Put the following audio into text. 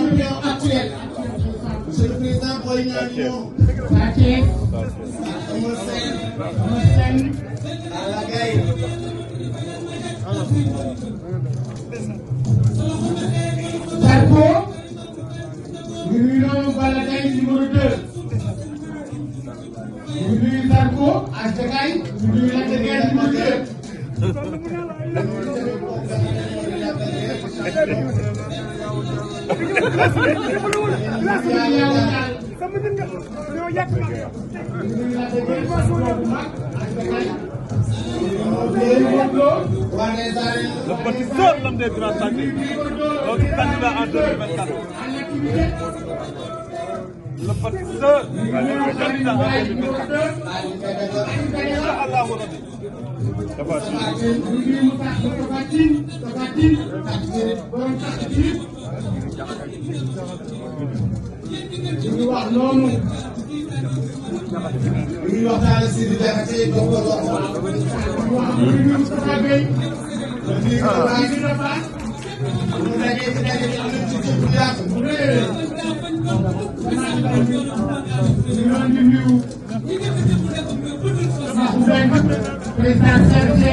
champion actuel. Monsieur le président Boy Niang. Eumeu Sene. Balla Gaye. Zarko. ñu nuyu Balla Gaye numéro 2. ñu nuyu Zarko ak Jakaay. ñu nuyu Lac de Guiers numéro 2. Le petit sœur, l'homme des grands sacrifices, notre candidat en 2024. Le petit sœur, notre candidat en 2024. Inch'Allah Rabbi. ñu wax noonu. ñu waxtaanee si liberté jox ko dox. ñu Moustapha Gueye. ñu dajee ci daje bi am nañ ci jëf bu yaatu. ñu nuyu président CRG.